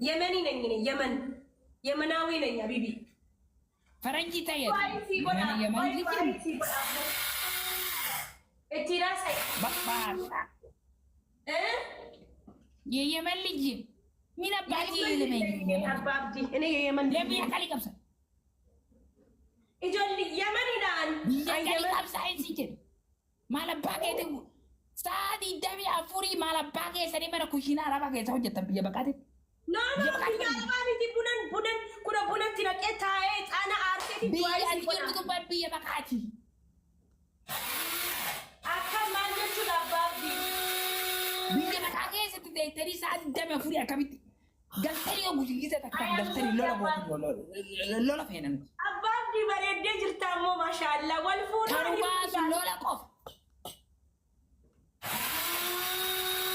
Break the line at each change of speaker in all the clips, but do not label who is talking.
የመኒ ነኝ እኔ የመናዊ ነኝ አቢቢ
ፈረንጂ ታየ የመን ልጅ
እቲራሳይ
የየመን ልጅ ምን አባቴ ለምን
አባብዲ እኔ የየመን
ለምን ያካሊ ቀምሳ
ኢጆል የመን ይላል
ያካሊ ቀምሳ አይሲጀ ማለባከተ ሳዲ ደቢ አፉሪ ማለባከ ሰዲ መረ ኩሽና አራባከ ሰው ጀተም በቃቴ
ኖ ያባቢቲ ቡነን ኩረ ቡነን ትነቀ ታዬ ጣና አርቴቲ ዱዋይ ሲቆጡ
በብየ በቃቲ
አከማነቹ አባብዲ
ብየ በቃቴ ስትደተሪ ሳዲ ደቢ አፉሪ አከቢት ገልተሪ ጉጂጊተ ተከታ ገልተሪ ሎላ ፈነን
አባብዲ በሬደ ጅርታሞ ማሻአላ ወልፉና
ተሩባስ ሎላ ቆፍ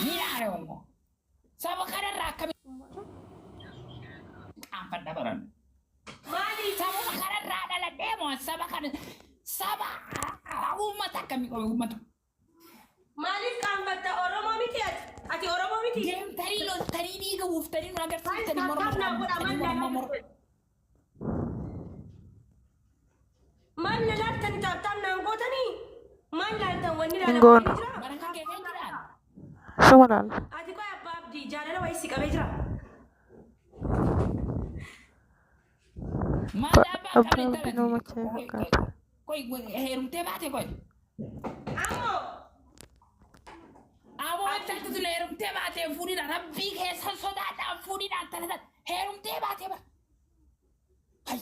ሚራሬው ነው ሰበ ከረራ አከቢ አንፈዳ በረን
ማሊ
ሰበ ከረራ አዳለ ደሞ ሰበ ከረ ሰበ ኡመታ ከሚቆይ ኡመቱ
ማሊ ካንፈታ ኦሮሞ ሚቲያት አቲ ኦሮሞ ሚቲ
ጌም ተሪሎ ተሪኒ ገውፍ ተሪኑ ነገር ተሪ ሞርሞር
ማን ለላተን ታጣና እንጎተኒ ማን ላልተን ወንላ
እንጎን
በረካ ከከይራል
ሸወራል
አቲ ቆይ አባብዲ ጃለለ ወይስ ቀበጅራ
ማዳባ
አባብዲ ነው መቼ ፈቃት
ቆይ ሄሩቴ ባቴ ቆይ
አሞ
አቦ አታክቱ ለሄሩቴ ባቴ ፉዲና ረቢ ከሰን ሶዳዳ ፉዲና ተለታ ሄሩቴ ባቴ ባ አይ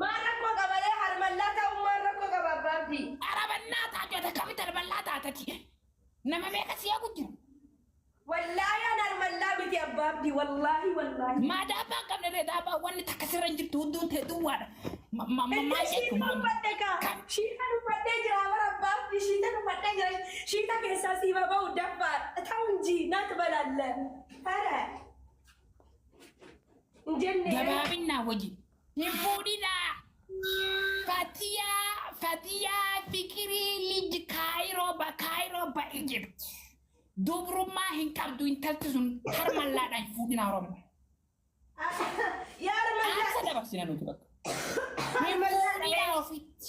ማረኮ ቀበለ ሀርመላታ ማረኮ ቀባባብዲ
አረበና ታጆ ተከብተር በላታ ተቲ ነመሜ ከሲያ ጉጅ
ወላሂ ሀርመላ ቢቲ አባብዲ ወላሂ
ማዳባ ቀብነ ዳባ ወን ተከስረን ጅቱ ዱን ተዱዋዳ ማማማሸኩ
ፈደካ ሺታኑ ፈደ ጅራ አባብዲ ሺታኑ ፈደ ጅራ ሺታ ከሳ ሲበባው ደፋር ታው እንጂ ናት በላለ አረ እንጀነ
ገባቢና ወጂ ይፉዲና ፈቲያ ፊክሪ ልጅ ካይሮ በኢጅፕት ዱብሩማ ሂንቀብዱ ኢንተልትሱን ሀርመላዳ ይፉዲና ኦሮሞ
ያርመላ
አሰደባሲና ነው ተበቃ ይፉዲና ኦፊት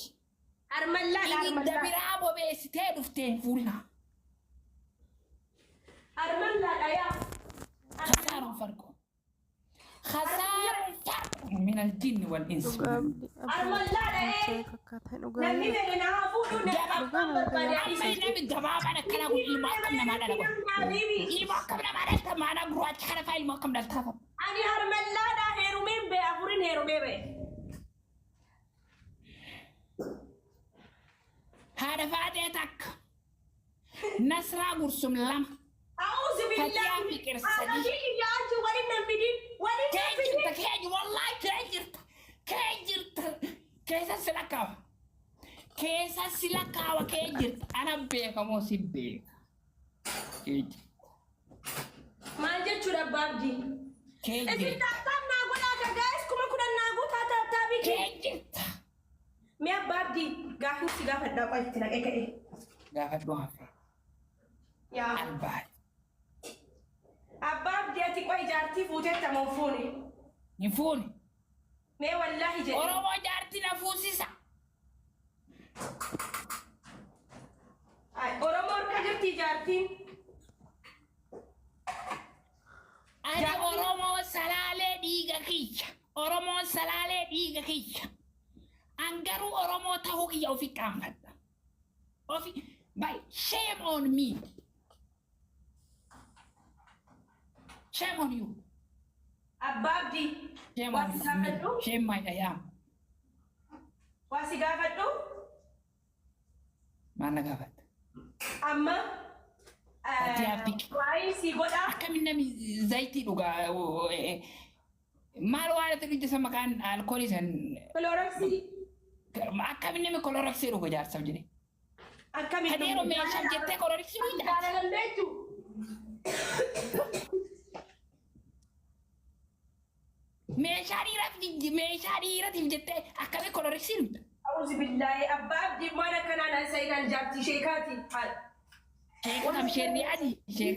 አርመላ
ደቢራ ቦቤስቴ ዱፍቴን ፉዲና
አርመላ ያ
خسارة فرق من الجن والإنس
አርመላ ነሚ በና ፉዱ
نبي الجواب أنا كلا أقول المحكم ما أنا أقول المحكم ما أنا أقول ما أنا أقول أتحرف هاي المحكم لا تخاف
أنا هرملا دا هيرومين بأفورين هيرومين بي
هذا فاتتك نسرة قرصم لم
أعوذ بالله
فتيا فكر
أنا
السديد
فيك يا أنت ولنا بدين
كيجرت كيج والله كيجرت كيسا سلكاوا كيجرت أنا بيك موسي بيك كيج
ما جت شو ربابدي
كيجرت
إذا تابنا نقول أك جايز كم كنا نقول تابي
كيجرت
ميا بابدي قاعد سيجا فدا قاعد تلاقي كده
قاعد دوها
يا
الباي
أبابدي أتيكوا جارتي فوجت تموفوني
يفوني
مي والله جد
أوروبا جارتي نفوسيسا
أورومور كجرتي جارتي
أنا أورومو سلالة ديغا كيش أورومو سلالة ديغا كيش أنغرو أورومو تهوكي أو في كامفت أو في باي shame on me shame on you
أبابدي
shame on me shame my I am
واسيجا فدو
ما نغفت
أما
أتيابك
واي سيجودا
أكمل نمي زيتي لغا ما لو على تريد سمكان الكوريسن
كلوركسي
أكمل نمي كولوركسي لغا جار سوجني
أكمل
هديرو ميشام جتة كولوركسي لغا
أنا لنديتو
meeshaa dhiiratiif jettee akkami kolorisiin
أعوذ بالله أبابدي ما أنا كان أنا سيد الجابتي شيكاتي
Sheek tam sheerri adi sheek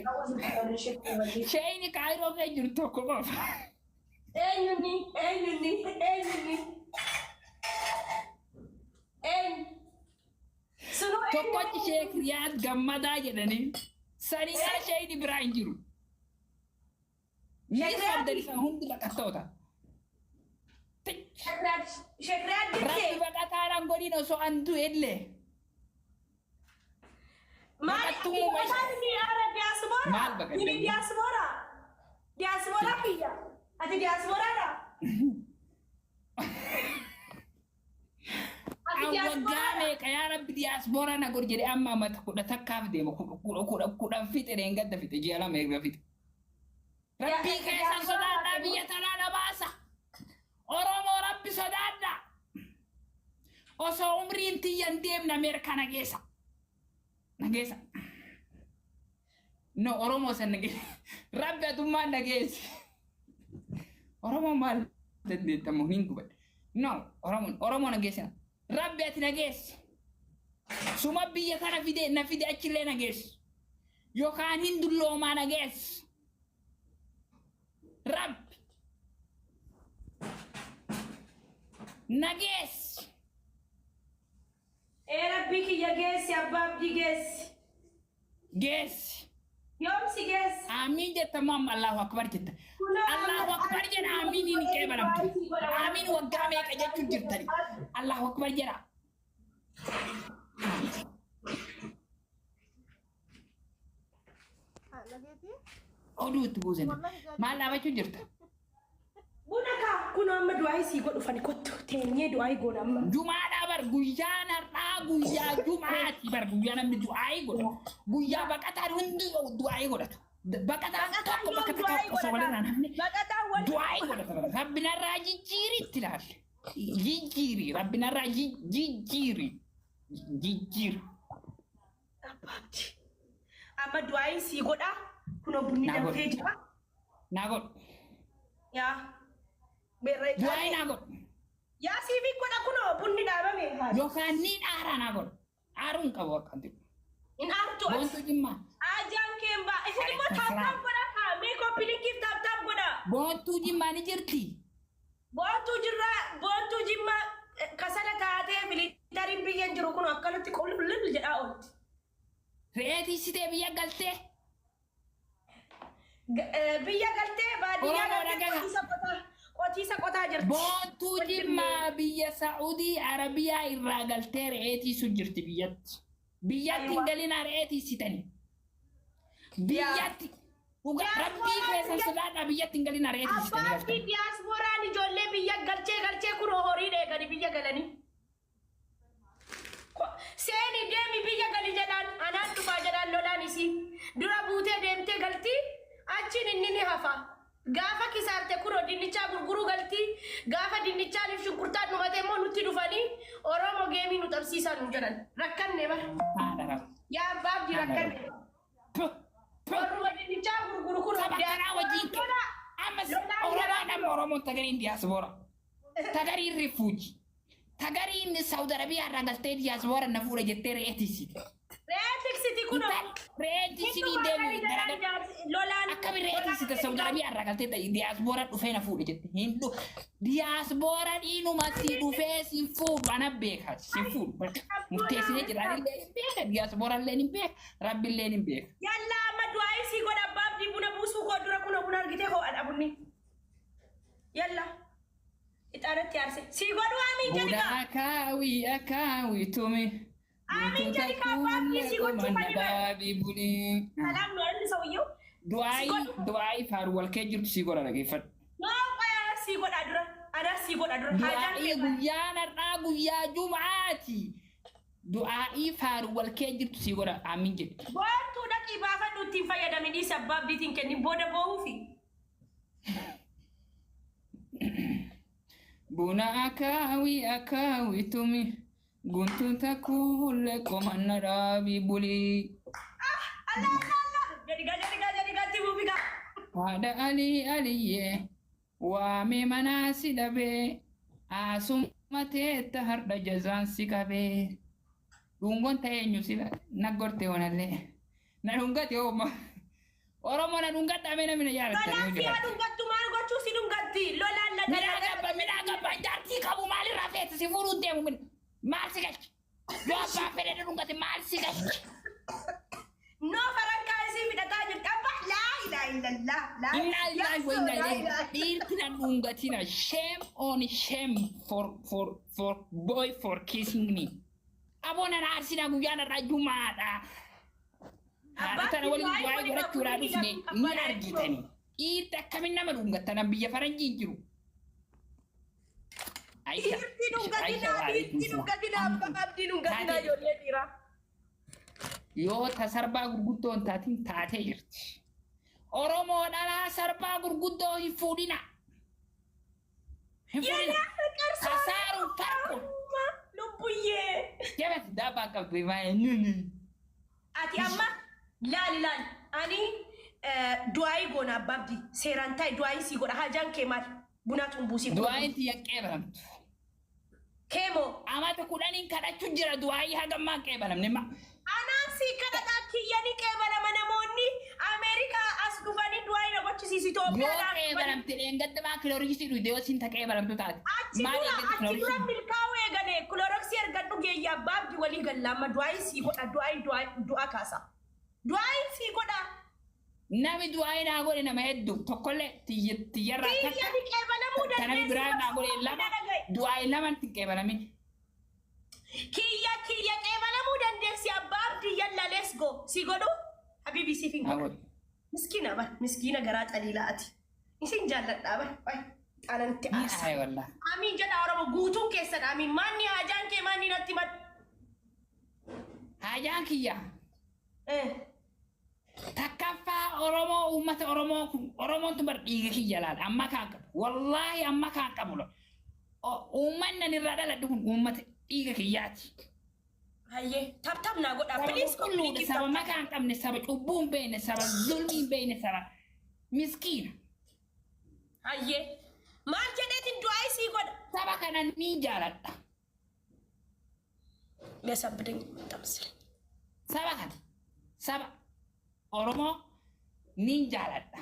sheeyni kaayiroo kee jiru tokko qofa.
Eenyuuni sunoo
Tokkochi sheek Riyaad Gammadaa jedhanii saniidhaa sheeyni biraa hin jiru. Ni sabdan isaa hundi laqattoota.
Shekiraat
Rabbi
jettee
baqataadhaan godhin osoo an du'ellee.
maali ni ara diaspora
Maal baqatte?
ni diaspora kiyya ati diasporaadha
Waggaa meeqa yaa Rabbi diyaasbooraa na godhi jedhee amma mata kudha takkaaf deema kudhan fixe dheengadda fixe ji'a lama eega fixe. Rabbii keessan sodaadhaa biyya tanaa na baasa. Oromoo Rabbi sodaadhaa. Osoo umriin tiyyan deemna Ameerikaa nageessa. Nageessa. No Oromoo san nageessa. Rabbi atummaan nageessi. Oromoo maal dandeettamu hin gubadhe. No Oromoo nageessa. Rabbi ati nageessi. Suma biyya kana fide na fide achillee nageessi. Yookaan hin dulloomaa nageessi. Rabbi. Nageessi.
rabbi kiyya geessi abbaa abdii geessi
Geessi.
yoomsi geessi
Amiin jettamu amma Allahu Akbar jetta. Allahu Akbar jedha amiin hin qeebalamtu. Amiin waggaa meeqa jechuun jirtani. Allahu Akbar jedha. Oduu itti buusan. Maal dhaabachuun jirta?
buna kaa kun amma du'aa isii godhu fani kottu teenyee du'aa goona amma
Jumaadhaa bar guyyaan har'aa guyyaa Jumaati bar guyyaa namni du'aa godha. Guyyaa baqataan hundi du'aa godhatu. Baqataan tokko bakka takka osoo walirraa namni du'aa godhata. Rabbinarraa jijjiiritti ilaalle. Jijjiiri rabbinarraa jijjiiri. Jijjiiri.
abbaabdi amma du'aa isii godha kun bunni
Naa godhu.
dafee jira
Naa godhu.
yaa beerree
Du'aa naa godhu.
yaa siifi godha kun bunni dhaabame
Yookaan ni dhaaraa naa godhu. Dhaaruun qabu akkan ta'u.
in aartu
Boontuu jimmaa.
ajaan keemba isin immoo taaptaap godha kaa meekoopi linkiif taaptaap godha
Boontuu jimmaa ni jirti.
boontuu jimmaa kasala taatee militariin biyyan jiru kun akkanatti qulqullin jedhaa oolti.
Re'eetii sitee biyya galtee.
Biyya galtee baadiyyaa
Oromoo
galtee
dhagaha.
qotiisa qotaa jirti.
Boontuu jimmaa biyya Saa'udii Arabiyaa irraa galtee re'eetii sun jirti biyyatti. Biyyatti hin galinaa re'eetii sitanii. Biyyatti. Rabbii keessan sodaadhaa biyyatti hin galinaa re'eetii sitanii
Abbaatii
galtan.
diyaaspooraan ijoollee biyya galchee kun horii dheeganii biyya galanii. Seeni deemi biyya gali jedhaan anaan dhufaa jedhaan lolaan isii dura buutee deemtee galtii achiin inni ni hafa. Gaafa kisaarte kunoo dinnichaa gurguruu galtii gaafa dinnichaaniif shunkurtaan dhumatee immoo nutti dhufanii Oromoo geemii nu qabsiisaa nu jedhan rakkanne bara.
Haadha
Yaa abbaabdi rakkanne. Orma dinnichaa gurguru kunoo
Sabakanaa wajjin kenna. Ammas Oromoo nama Oromoon tagariin diyaasboora. Tagariin rifuuji. Tagariin Saudi Arabiyaa irraa galtee diyaasboora na fuudha jettee re'eetii siti.
Reetiksiti kunoo.
Re'eetii sinii deemi.
Lolaan.
Akkami re'eetii sita Saudi Arabiyaa irraa galtee diyaasboora dhufee na fuudha jette. Hindu diyaasboora dhiinumatti dhufee sin fuudhu ana beeka. Sin fuudhu. Murteessinee jira. Beeka diyaasboora illee ni beeka. Rabbi illee ni beeka.
Yalla amma du'aa isii godha abbaabdi buna buusuu koo dura kunoo buna argitee ho'adha bunni. Yalla. Ixaanatti aarse. Sii godhu amiin jedhi
Buda
kaa.
akaawii tumi.
Amiin jedhi kaa abbaabdi sii gochuu fani bara.
Baabii bulii.
Salaam loolli sawiyyuu.
Du'aayi faaru wal kee jirtu sii godha dhageeffadhu.
Yoo qoyaa sii godha dura. Anaa sii godha dura. Haajaan
Du'aayi
keessa.
guyyaan har'aa guyyaa Jumaati. Du'aayi faaru wal kee jirtu sii godha amiin jedhe.
Boontuu dhaqii baafadhu ittiin fayyadami dhiisi abbaabdiitiin kenni booda boohuufi.
Buna akaawii tumi. Guntuuta kuulee komanna dhaabii bulii.
Jadi buufi gaa.
Haadha aliyyee waamee manaa si dhabee asuma teetta har'a jazaan si qabee dhungoon ta'eenyu si naggorte wanallee Na dhungate hooma. Oromoo na dhungate amena mina yaarattanii
Kanaaf
hojii.
yaa dhungattu maal gochuu si dhungatti lolaan
Mina gabba jaartii qabu maali rafeessa si fuudhuun deemu mina. Maal si galchi? Yoo abbaan fedhe dhungate maal si galchi?
No farankaa isii fidhataa jirti abba laa ilaa illallah laa
Inna lillahi wa inna ilaihi dhiirti na dhungatina shame on shame for boy for kissing me. Abona na arsina guyyaa narraa jumaadha. Haadha tana waliin waa'ee godhachuudhaa dhufne ni argitanii. Dhiirti akkamiin nama dhungattana biyya faranjiin jiru.
Dhiirti dhungatina abba abdii dhungatina ijoollee dhiiraa.
Yoo tasarbaa gurguddoo hin taatiin taatee jirti. Oromoo dhalaa sarbaa gurguddoo hin fuudhina. Hin fuudhina. Tasaaruun farqu.
Lubbuyyee.
Jabati daabaa qabdu himaa.
Ati amma laali ani du'aayi goona abba abdii seeraan taa'e du'aayi sii godha hajaan kee maal bunaa xumbuusii godha.
Du'aayin tiyya qeebalamtu.
Keemoo.
Amata kudhaniin kadhachuu jira du'aayi hagammaan qeebalamne ma.
Anansi kadhataa kiyyanii qeebalama namoonni Ameerikaa as dhufanii du'aayi na gochisiisi Itoophiyaa.
Yoo qeebalamte dheengadda maa kilooriksii dhuydee yoo siin ta qeebalamtu taate.
Achi dura milkaa'uu eegale kilooriksii ergadhu geeyyaa abbaa abdii walii gallaama du'aayi sii godha du'aa kaasa. Du'aayi sii godha.
Nami du'aayi naa godhe nama hedduu tokkollee tiyyarraa takka.
Kiyyanii qeebalamuu dandeessi.
Kanami biraa naa godhe lama du'aayi laman hin qeebalamin.
Kiyya qeebalamuu dandeessi abbaa abdii yalla let's go si godhu habibi si fin godhu miskiina garaa xaliilaati isin jaalladhaa bar xananti aasa amiin jedha oromo guutuu keessadha amiin maanni haajaan kee maanni natti mad
haajaan kiyya takkaffaa oromoo uummata oromoon tumbar dhiiga kiyya laala amma kaan qabu wallaahi amma kaan qabu uummanni irraa dhaladhu kun uummata dhiiga kiyyaati.
Hayyee tap naa godha please
kulluudha saba makaan qabne saba cubbuun beekne saba zulmiin beekne saba miskiina.
Hayyee maal jedheetiin du'aayi sii godha.
Saba kana ni jaaladha.
Beesabdin tamsile.
Saba kana saba Oromoo ni jaaladha.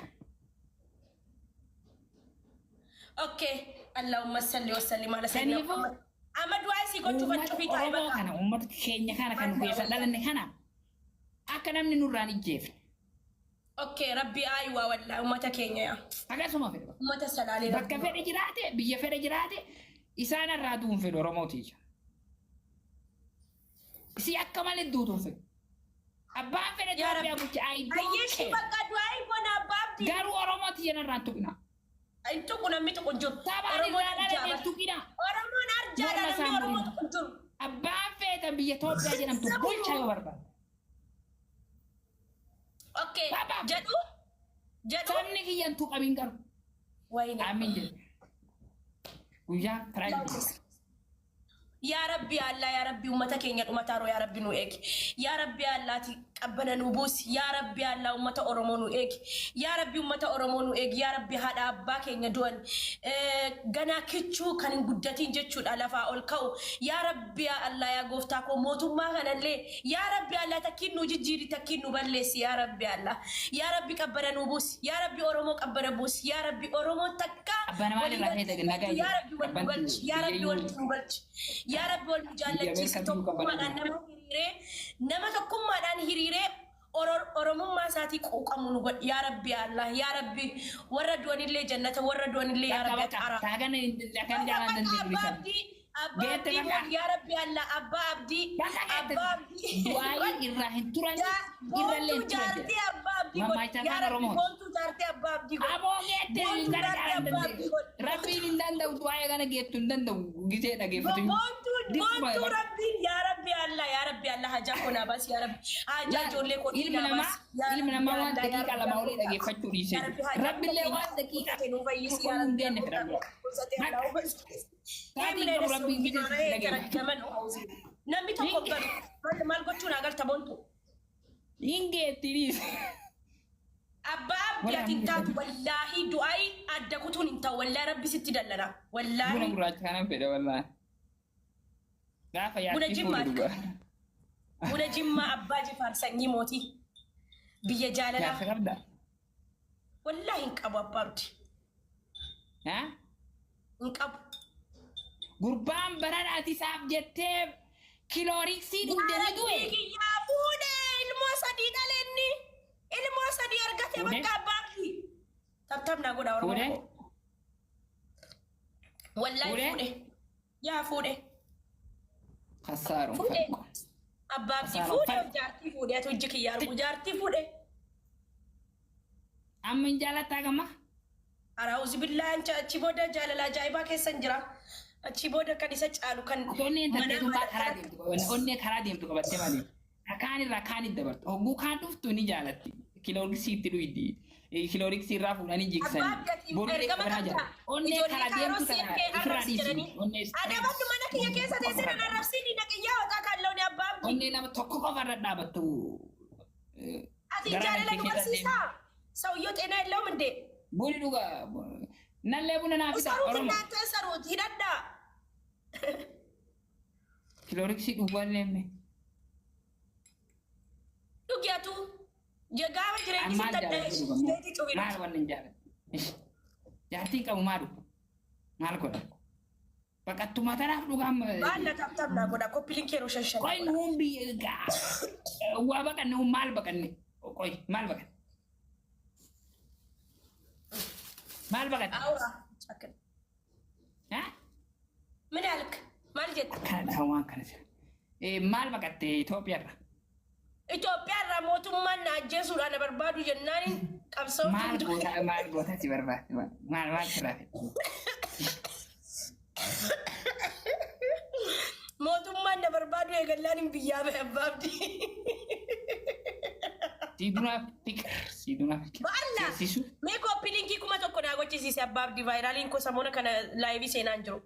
Okay Allahumma salli wa sallim ala sayyidina Muhammad. Amadu Aisi gochuu gochuu fi taa'ee
Oromoo kana uummata keenya kana kan keessa dhalanne kana akka namni nurraan ijjeefne.
Okay rabbi aayuwaa wallaahi uummata keenya yaa.
Akkasuma fedha.
Uummata salaalee.
Bakka fedhe jiraate biyya fedhe jiraate isaan irraa duun fedhu Oromootii. Si akka malee duutuun fedhu. Abbaan fedhe Itoophiyaa bulche aayidoo.
Ayyeeshi bakka du'aayi bona abbaa abdii.
Garuu Oromootii irraan tuqina.
Tuqu namni tuqu jiru.
Oromoon arjaa tuqina.
Oromoon arjaadha namni Oromoo tuqu jiru.
Abbaan feeta biyya Itoophiyaa jedhamtu bulchaa yoo barbaadu.
Okay jedhu.
Sabni kiyyan tuqabiin garu.
Wayne.
Amiin jedhu. Guyyaa Firaayidee.
Yaa Rabbi Allah yaa Rabbi ummata keenya dhumataaroo yaa Rabbi nu eegi. Yaa Rabbi Allaati qabbana nu buusi. Yaa Rabbi Allah ummata Oromoo nu eegi. Yaa Rabbi ummata Oromoo nu eegi. Yaa Rabbi haadha abbaa keenya du'an ganaa kichuu kan hin guddatiin jechuudha lafaa ol ka'u. Yaa Rabbi Allah yaa gooftaa koo mootummaa kanallee yaa Rabbi Allah takkiin nu jijjiiri takkiin nu balleessi yaa Rabbi Allah. Yaa Rabbi qabbana nu buusi. Yaa Rabbi Oromoo qabbana buusi. Yaa Rabbi Oromoo takka.
Abbana maal irraa feete nagaa
yaa Rabbi wal nu galchi. Yaa Rabbi wal nu galchi. Yaa Rabbi wal nu jaallachiisi tokkummaadhaan nama hiriiree nama tokkummaadhaan hiriiree Oromummaa isaatii quuqamu nu godhi yaa Rabbi Allah yaa Rabbi warra du'anillee jannata warra du'anillee yaa Rabbi qara.
Taagan jaalan dandeenya.
Abba Abdi yaa Rabbi Allah Abba Abdi
du'aayi irraa hin turan irrallee hin turan.
Abba Abdi
yaa Rabbi
boontuu jaartee Abba Abdi
aboo geette hin gargaaran dandeenya. Rabbiin hin danda'u du'aayi kana geettu hin danda'u gisee dhageeffatu.
Boontuu Rabbiin yaa Rabbi Allah hajaa konaa baas yaa Rabbi hajaa ijoollee koonii baas.
Ilmi namaa waan daqiiqaa lama olii dhageeffachuu dhiisee Rabbillee waan daqiiqaa
nu fayyisi
tokko hin deenne fedhan.
Namni tokko galu maal gochuun agarta boontu.
Ingeettinis.
Abbaa Abdi ati hin taatu wallaahi du'aayi adda kutuun hin ta'u wallaahi Rabbi sitti dallana wallaahi.
Buna gurraacha kanan fedha wallaahi. Gaafa yaatti fuudhu dhugaa.
Buna Jimmaa Abbaa Jifaar sanyii mootii. biyya jaalala
Jaarsa qabda.
wallahi hin qabu abbaabdi hin qabu
Gurbaan baradhaati isaaf jettee kilooriksii dhugde ni du'e.
yaa fuudhee ilmoo sadii dhalenni ilmoo sadii argate bakka abbaabdi tabtabnaa godha oromoo wallahi fuudhe yaa fuudhe
Kasaaruun
fuudhe
fakko.
abbaabdi fuudhe jaartii fuudhe ati hojii kiyyaa argu jaartii fuudhe
Amma hin jaalattaa gamma?
Araawuzi billaan achi booda jaalala ajaa'ibaa keessan jira. Achi booda kan isa caalu kan
Onneen tarteetummaa karaa deemtu qabatte. Onnee karaa deemtu qabattee malee. Rakaan irraa kaan itti dabartu. Hogguu kaan dhuftu ni jaalatti. Kilooriksii itti dhuyiddi. Kilooriksii irraa fuudhanii jigsanii. Boorree qabanaa jira. Onnee karaa deemtu kana ofirraa dhiisii.
Adabannu mana kiyya keessa teessee na arrabsiini naqiyyaa waaqaa kan looni abbaabdi.
Onnee nama tokko qofa irra dhaabattu.
Ati jaalala nu barsiisaa. Sawyoo xeenaa illawum indee.
Buni dhugaa. Nallee buna naa fida.
Saruuti naantee saruuti hidhadhaa.
Kilooriksii dhugaa leemme.
Dhugyatu. Gaafa jireenyi
Maal
sitti
jaallattu maal wanni hin jaallattu? Jaartiin qabu maal dhugu? Maal godha? Baqattuma tanaaf dhugaam.
Baala tabtabnaa godha koppiliin keeroo shan.
Qoy nuun biyya waa baqanne maal baqanne? Qoy maal baqanne? Maal baqanne?
Aura. Min alk maal jette?
Kana waan kana jira. Maal baqatte Itoophiyaarra?
Itoophiyaarraa mootummaan na ajjeesuudhaan na barbaadu jennaan qabsoo
Maal goota si barbaade? Maal sirraate?
mootummaan na barbaadu eegallaan hin biyyaa ba'e abbaabdi.
Siidunaaf fikir.
Baala mee koppiliinkii 1,000 naa gochisiise abbaabdi vaayiraaliin ko samoona kana laayivii seenaan jiru.